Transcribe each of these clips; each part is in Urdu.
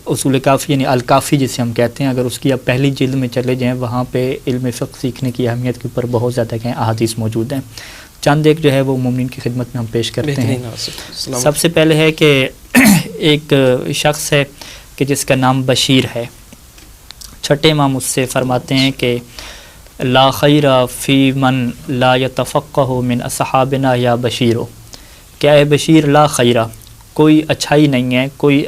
اصول کافی یعنی الکافی جسے ہم کہتے ہیں، اگر اس کی آپ پہلی جلد میں چلے جائیں وہاں پہ علم فقہ سیکھنے کی اہمیت کے اوپر بہت زیادہ احادیث موجود ہیں. چند ایک جو ہے وہ مومنین کی خدمت میں ہم پیش کرتے ہیں. سب سے پہلے ہے کہ ایک شخص ہے کہ جس کا نام بشیر ہے. چھٹے امام اس سے فرماتے ہیں کہ لا خیر فی من لا یتفقہ من اصحابنا یا بشیر، کیا ہے بشیر، لا خیر، کوئی اچھائی نہیں ہے، کوئی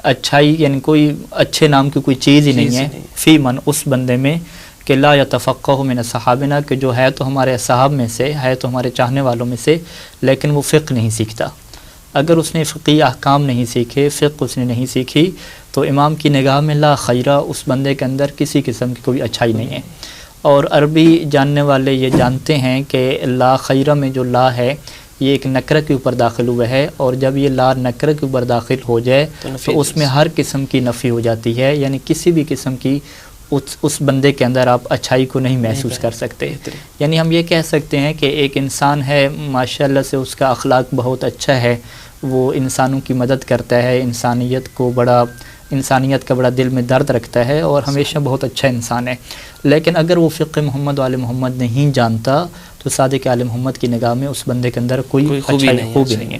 اچھائی یعنی کوئی اچھے نام کی کوئی چیز ہی نہیں ہے، فی من اس بندے میں کہ لا یتفقہ من اصحابنا، کہ جو ہے تو ہمارے اصحاب میں سے ہے، تو ہمارے چاہنے والوں میں سے، لیکن وہ فقہ نہیں سیکھتا. اگر اس نے فقہی احکام نہیں سیکھے، فقہ اس نے نہیں سیکھی، تو امام کی نگاہ میں لا خیرہ، اس بندے کے اندر کسی قسم کی کوئی اچھائی نہیں ہے. اور عربی جاننے والے یہ جانتے ہیں کہ لا خیرہ میں جو لا ہے یہ ایک نکرہ کے اوپر داخل ہوا ہے، اور جب یہ لا نکرہ کے اوپر داخل ہو جائے تو اس میں ہر قسم کی نفی ہو جاتی ہے، یعنی کسی بھی قسم کی اس بندے کے اندر آپ اچھائی کو نہیں محسوس کر سکتے. یعنی ہم یہ کہہ سکتے ہیں کہ ایک انسان ہے ماشاءاللہ سے اس کا اخلاق بہت اچھا ہے، وہ انسانوں کی مدد کرتا ہے، انسانیت کا بڑا دل میں درد رکھتا ہے اور ہمیشہ بہت اچھا انسان ہے، لیکن اگر وہ فقہ محمد و آل محمد نہیں جانتا تو صادق آل محمد کی نگاہ میں اس بندے کے اندر کوئی خوبی نہیں ہے.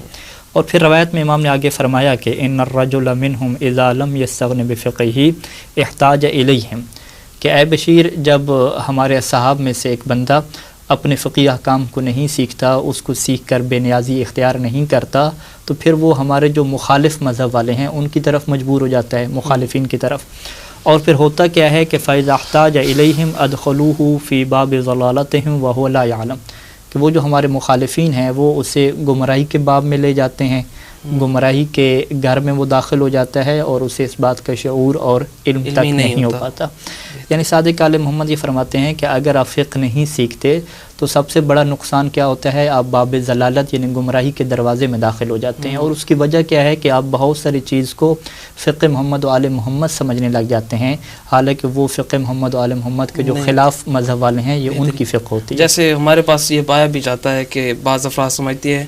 اور پھر روایت میں امام نے آگے فرمایا کہ ان الرجل منہم اذا لم یستغن بفقہہ احتاج الیہم، کہ اے بشیر جب ہمارے صحاب میں سے ایک بندہ اپنے فقہی احکام کو نہیں سیکھتا، اس کو سیکھ کر بے نیازی اختیار نہیں کرتا، تو پھر وہ ہمارے جو مخالف مذہب والے ہیں ان کی طرف مجبور ہو جاتا ہے، مخالفین کی طرف. اور پھر ہوتا کیا ہے کہ فَإِذَا احْتَاجَ إِلَيْهِمْ أَدْخَلُوهُ فِي بَابِ ضَلَالَتِهِمْ وَهُوَ لَا يَعْلَمُ، کہ وہ جو ہمارے مخالفین ہیں وہ اسے گمراہی کے باب میں لے جاتے ہیں، گمراہی کے گھر میں وہ داخل ہو جاتا ہے اور اسے اس بات کا شعور اور علم تک نہیں ہو پاتا. یعنی صادق آل محمد یہ فرماتے ہیں کہ اگر آپ فقہ نہیں سیکھتے تو سب سے بڑا نقصان کیا ہوتا ہے، آپ باب ضلالت یعنی گمراہی کے دروازے میں داخل ہو جاتے ہیں. اور اس کی وجہ کیا ہے کہ آپ بہت ساری چیز کو فقہ محمد و آل محمد سمجھنے لگ جاتے ہیں، حالانکہ وہ فقہ محمد و آل محمد کے جو خلاف مذہب والے ہیں یہ ان کی فقہ ہوتی ہے. جیسے ہمارے پاس یہ پایا بھی جاتا ہے کہ بعض افراد سمجھتی ہے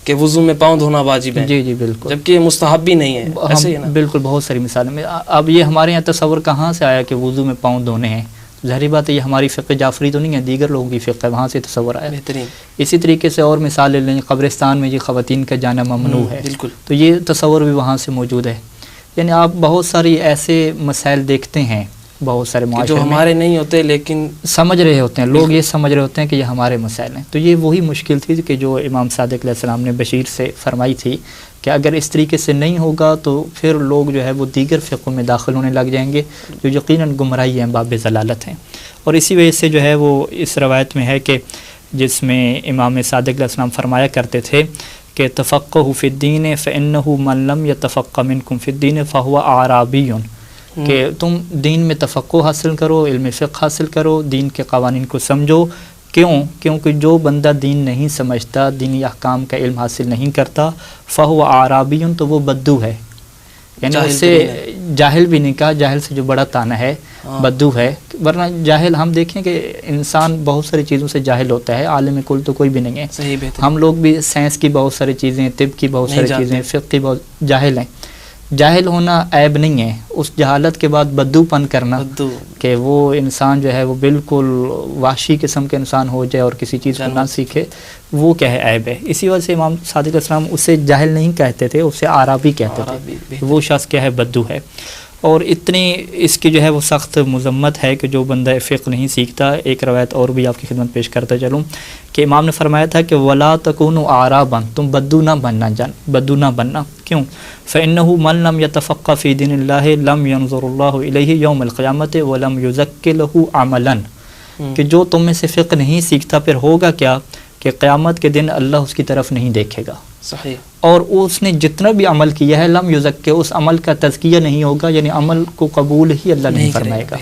کہ وضو میں پاؤں دھونا واجب ہے. جی بالکل، جبکہ یہ مستحب بھی نہیں ہے. ایسے ہی نا، بالکل بہت ساری مثالیں میں. اب یہ ہمارے یہاں تصور کہاں سے آیا کہ وضو میں پاؤں دھونے ہیں؟ ظاہری بات ہے یہ ہماری فقہ جعفری تو نہیں ہے، دیگر لوگوں کی فقہ ہے، وہاں سے تصور آیا. بہترین. اسی طریقے سے اور مثالیں لیں، قبرستان میں یہ خواتین کا جانا ممنوع ہے، بالکل، تو یہ تصور بھی وہاں سے موجود ہے. یعنی آپ بہت ساری ایسے مسائل دیکھتے ہیں بہت سارے معاشرے جو ہمارے نہیں ہوتے لیکن سمجھ رہے ہوتے ہیں لوگ، یہ سمجھ رہے ہوتے ہیں کہ یہ ہمارے مسائل ہیں. تو یہ وہی مشکل تھی کہ جو امام صادق علیہ السلام نے بشیر سے فرمائی تھی کہ اگر اس طریقے سے نہیں ہوگا تو پھر لوگ جو ہے وہ دیگر فقہوں میں داخل ہونے لگ جائیں گے جو یقیناً گمراہی ہیں، باب ضلالت ہیں. اور اسی وجہ سے جو ہے وہ اس روایت میں ہے کہ جس میں امام صادق علیہ السلام فرمایا کرتے تھے کہ تفقہ فی الدین فإنہ من لم یتفقہ منکم فی الدین فہو اعرابی، کہ تم دین میں تفقہ حاصل کرو، علم فقہ حاصل کرو، دین کے قوانین کو سمجھو. کیونکہ جو بندہ دین نہیں سمجھتا، دینی احکام کا علم حاصل نہیں کرتا، فہو اعرابی، تو وہ بدو ہے. یعنی اس سے جاہل بھی نہیں کہا، جاہل سے جو بڑا طعنہ ہے بدو ہے. ورنہ جاہل ہم دیکھیں کہ انسان بہت ساری چیزوں سے جاہل ہوتا ہے، عالم کل تو کوئی بھی نہیں ہے. ہم لوگ بھی سائنس کی بہت ساری چیزیں، طب کی بہت ساری چیزیں، فقہ کی بہت جاہل ہیں. جاہل ہونا عیب نہیں ہے، اس جہالت کے بعد بدو پن کرنا کہ وہ انسان جو ہے وہ بالکل وحشی قسم کے انسان ہو جائے اور کسی چیز کو نہ سیکھے، وہ کیا ہے، عیب ہے. اسی وجہ سے امام صادق علیہ السلام اسے جاہل نہیں کہتے تھے، اسے عربی کہتے تھے، وہ شخص کیا ہے، بدو ہے. اور اتنی اس کی جو ہے وہ سخت مذمت ہے کہ جو بندہ فقہ نہیں سیکھتا. ایک روایت اور بھی آپ کی خدمت پیش کرتا چلوں کہ امام نے فرمایا تھا کہ ولا تکونوا اعرابا، تم بدو نہ بننا، بدو نہ بننا. کیوں؟ فإنه من لم يتفقه في دين الله لم ينظر الله إليه يوم القيامة ولم يزكي له عملا، کہ جو تم میں سے فقہ نہیں سیکھتا پھر ہوگا کیا کہ قیامت کے دن اللہ اس کی طرف نہیں دیکھے گا. صحیح. اور اس نے جتنا بھی عمل کیا ہے لم یزکے، اس عمل کا تزکیہ نہیں ہوگا، یعنی عمل کو قبول ہی اللہ نہیں فرمائے گا.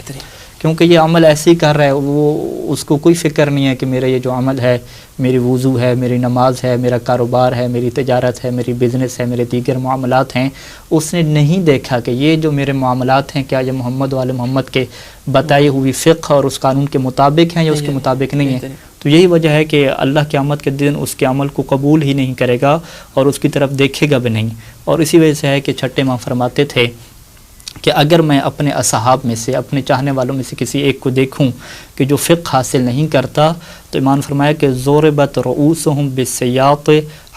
کیونکہ یہ عمل ایسے ہی کر رہا ہے، وہ اس کو کوئی فکر نہیں ہے کہ میرا یہ جو عمل ہے، میری وضو ہے، میری نماز ہے، میرا کاروبار ہے، میری تجارت ہے، میری بزنس ہے، میرے دیگر معاملات ہیں، اس نے نہیں دیکھا کہ یہ جو میرے معاملات ہیں کیا یہ محمد وآل محمد کے بتائی ہوئی فقہ اور اس قانون کے مطابق ہیں یا اس کے مطابق نہیں ہیں. تو یہی وجہ ہے کہ اللہ قیامت کے دن اس کے عمل کو قبول ہی نہیں کرے گا اور اس کی طرف دیکھے گا بھی نہیں. اور اسی وجہ سے ہے کہ چھٹے امام فرماتے تھے کہ اگر میں اپنے اصحاب میں سے، اپنے چاہنے والوں میں سے کسی ایک کو دیکھوں کہ جو فقہ حاصل نہیں کرتا، تو امام نے فرمایا کہ ضربت رؤوسهم بالسیاط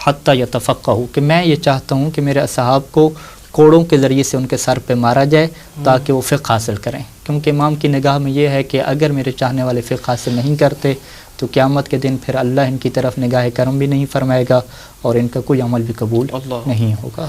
حتی یتفقہوا، کہ میں یہ چاہتا ہوں کہ میرے اصحاب کو کوڑوں کے ذریعے سے ان کے سر پہ مارا جائے تاکہ وہ فقہ حاصل کریں، کیونکہ امام کی نگاہ میں یہ ہے کہ اگر میرے چاہنے والے فقہ حاصل نہیں کرتے تو قیامت کے دن پھر اللہ ان کی طرف نگاہ کرم بھی نہیں فرمائے گا اور ان کا کوئی عمل بھی قبول نہیں ہوگا۔